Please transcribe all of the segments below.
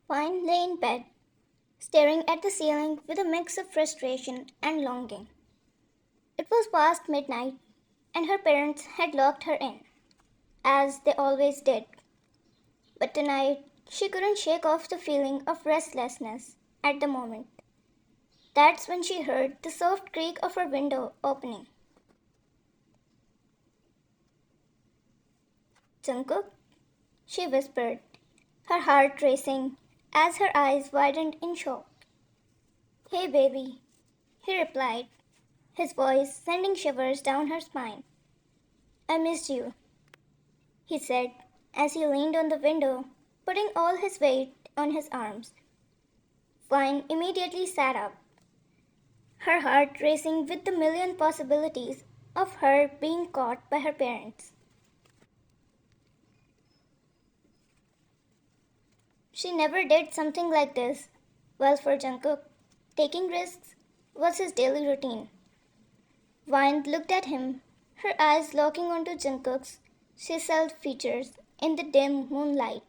Vine lay in bed, staring at the ceiling with a mix of frustration and longing. It was past midnight, and her parents had locked her in, as they always did. But tonight, she couldn't shake off the feeling of restlessness at the moment. That's when she heard the soft creak of her window opening. Jungkook, she whispered, her heart racing as her eyes widened in shock. Hey, baby, he replied, his voice sending shivers down her spine. I missed you, he said as he leaned on the window, putting all his weight on his arms. Vine immediately sat up, her heart racing with the million possibilities of her being caught by her parents. She never did something like this. Well, for Jungkook, taking risks was his daily routine. Vine looked at him, her eyes locking onto Jungkook's chiseled features in the dim moonlight.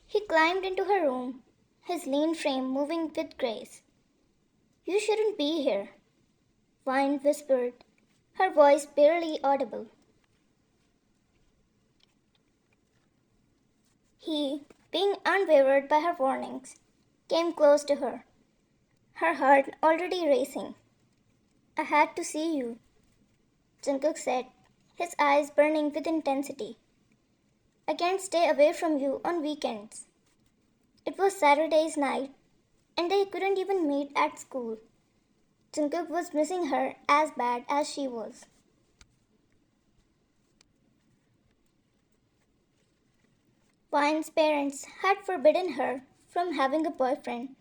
He climbed into her room, his lean frame moving with grace. You shouldn't be here, Vine whispered, her voice barely audible. He, being unwavered by her warnings, came close to her, her heart already racing. I had to see you, Jungkook said, his eyes burning with intensity. I can't stay away from you on weekends. It was Saturday's night, and they couldn't even meet at school. Jungkook was missing her as bad as she was. Vine's parents had forbidden her from having a boyfriend,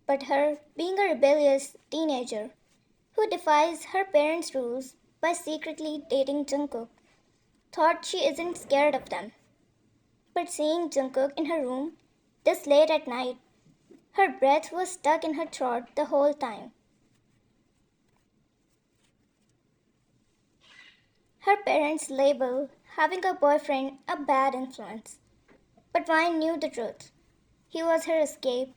but her, being a rebellious teenager who defies her parents' rules by secretly dating Jungkook, thought she isn't scared of them. But seeing Jungkook in her room this late at night, her breath was stuck in her throat the whole time. Her parents label having a boyfriend a bad influence. But Vine knew the truth. He was her escape,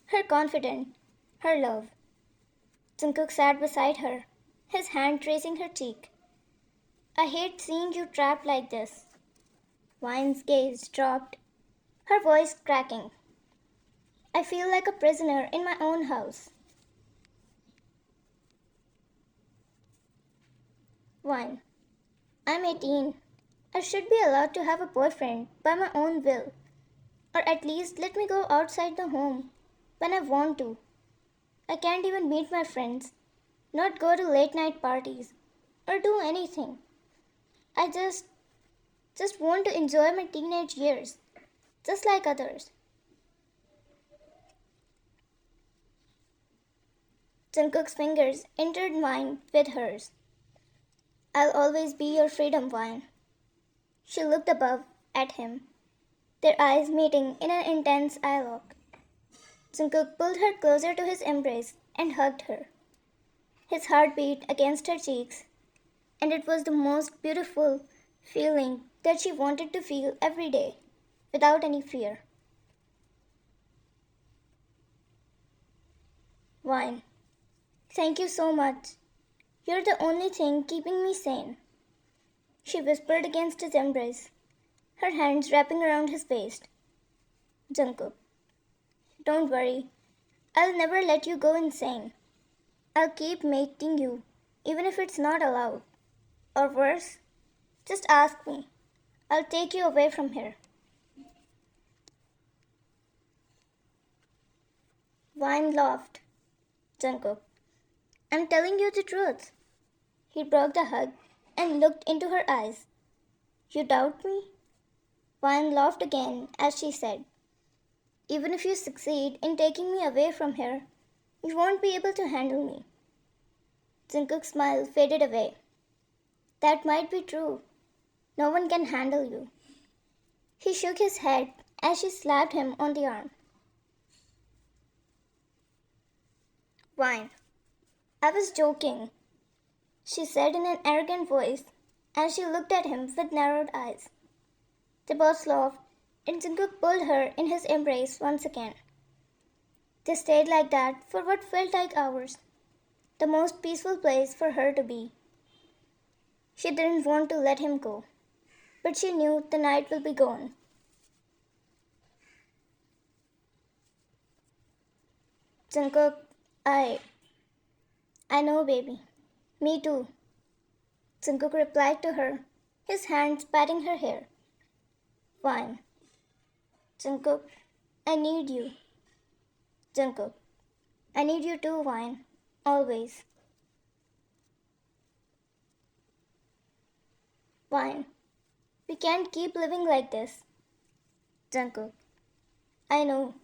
her confidant, her love. Jungkook sat beside her, his hand tracing her cheek. I hate seeing you trapped like this. Vine's gaze dropped, her voice cracking. I feel like a prisoner in my own house. Vine, I'm 18. I should be allowed to have a boyfriend by my own will. Or at least let me go outside the home when I want to. I can't even meet my friends, not go to late night parties, or do anything. I just want to enjoy my teenage years, just like others. Jungkook's fingers entered mine with hers. I'll always be your freedom, Vine. She looked above at him, their eyes meeting in an intense eye lock. Jungkook pulled her closer to his embrace and hugged her. His heart beat against her cheeks, and it was the most beautiful feeling that she wanted to feel every day, without any fear. Vine, thank you so much. You're the only thing keeping me sane, she whispered against his embrace, her hands wrapping around his waist. Jungkook, don't worry. I'll never let you go insane. I'll keep mating you, even if it's not allowed. Or worse, just ask me. I'll take you away from here. Vine laughed. Jungkook, I'm telling you the truth. He broke the hug and looked into her eyes. You doubt me? Vine laughed again as she said, even if you succeed in taking me away from here, you won't be able to handle me. Jungkook's smile faded away. That might be true. No one can handle you. He shook his head as she slapped him on the arm. Vine, I was joking, she said in an arrogant voice as she looked at him with narrowed eyes. They both laughed, and Jungkook pulled her in his embrace once again. They stayed like that for what felt like hours, the most peaceful place for her to be. She didn't want to let him go, but she knew the night will be gone. Jungkook, I I know, baby. Me too. Jungkook replied to her, his hands patting her hair. Fine. Jungkook, I need you. Jungkook, I need you too, Wine. Always. Wine, we can't keep living like this. Jungkook, I know.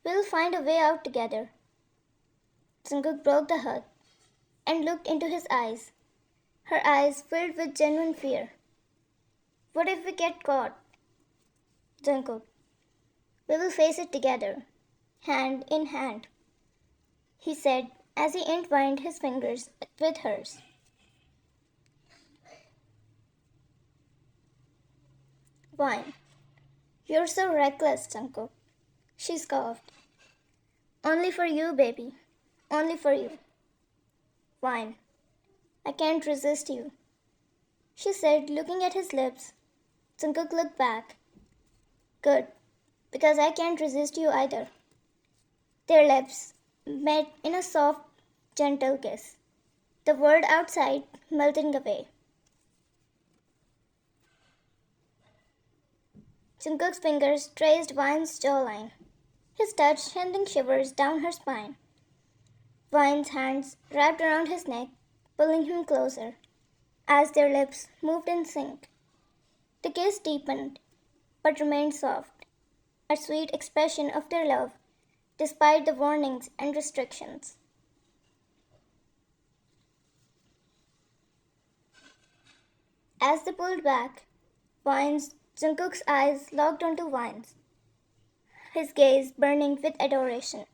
We'll find a way out together. Jungkook broke the hug and looked into his eyes. Her eyes filled with genuine fear. What if we get caught? Jungkook, we will face it together, hand in hand, he said as he entwined his fingers with hers. Wine, you're so reckless, Jungkook, she scoffed. Only for you, baby. Only for you. Wine, I can't resist you, she said, looking at his lips. Jungkook looked back. Good, because I can't resist you either. Their lips met in a soft, gentle kiss, the world outside melting away. Jungkook's fingers traced Vine's jawline, his touch sending shivers down her spine. Vine's hands wrapped around his neck, pulling him closer, as their lips moved in sync. The kiss deepened, but remained soft, a sweet expression of their love, despite the warnings and restrictions. As they pulled back, Jungkook's eyes locked onto Vine's, his gaze burning with adoration.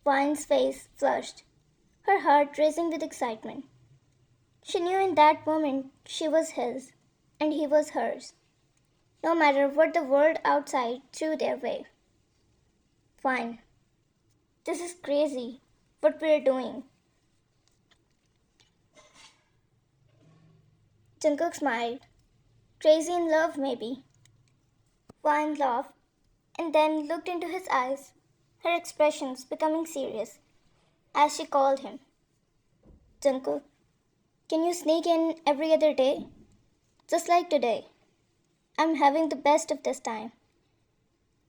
Vine's face flushed, her heart racing with excitement. She knew in that moment she was his, and he was hers, no matter what the world outside threw their way. Fine. This is crazy, what we're doing. Jungkook smiled. Crazy in love, maybe. Vine laughed and then looked into his eyes, her expressions becoming serious as she called him. Jungkook, can you sneak in every other day? Just like today. I'm having the best of this time.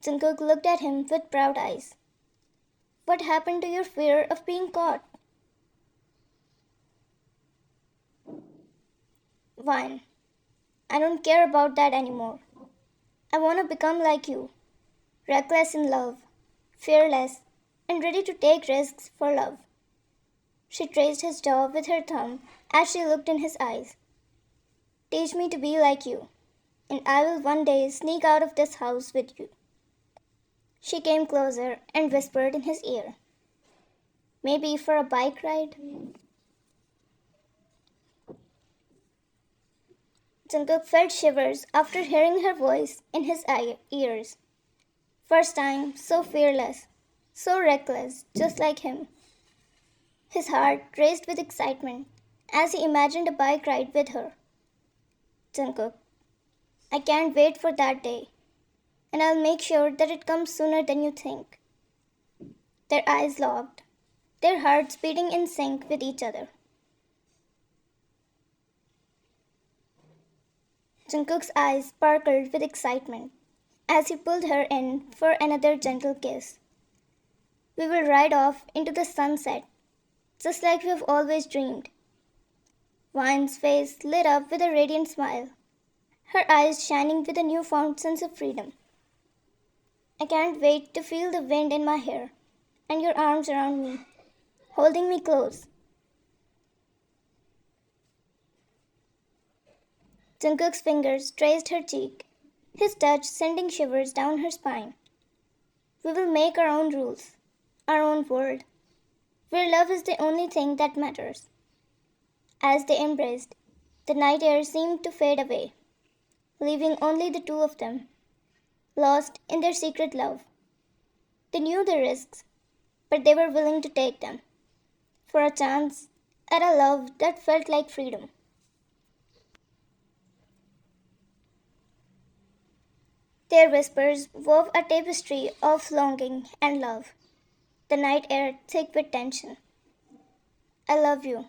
Jungkook looked at him with proud eyes. What happened to your fear of being caught? Vine, I don't care about that anymore. I want to become like you, reckless in love, fearless, and ready to take risks for love. She traced his jaw with her thumb as she looked in his eyes. Teach me to be like you, and I will one day sneak out of this house with you. She came closer and whispered in his ear. Maybe for a bike ride? Jungkook felt shivers after hearing her voice in his ears. First time, so fearless, so reckless, just like him. His heart raced with excitement as he imagined a bike ride with her. Jungkook, I can't wait for that day, and I'll make sure that it comes sooner than you think. Their eyes locked, their hearts beating in sync with each other. Jungkook's eyes sparkled with excitement as he pulled her in for another gentle kiss. We will ride off into the sunset, just like we've always dreamed. Vine's face lit up with a radiant smile, her eyes shining with a newfound sense of freedom. I can't wait to feel the wind in my hair and your arms around me, holding me close. Jungkook's fingers traced her cheek, his touch sending shivers down her spine. We will make our own rules, our own world, where love is the only thing that matters. As they embraced, the night air seemed to fade away, leaving only the two of them. lost in their secret love. They knew the risks, but they were willing to take them for a chance at a love that felt like freedom. Their whispers wove a tapestry of longing and love, the night air thick with tension. I love you,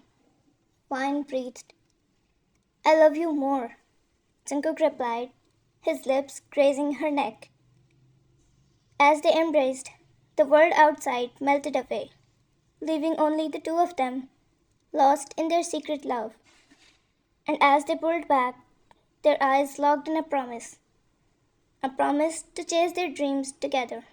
Wine breathed. I love you more, Jungkook replied, his lips grazing her neck. As they embraced, the world outside melted away, leaving only the two of them, lost in their secret love. And as they pulled back, their eyes locked in a promise to chase their dreams together.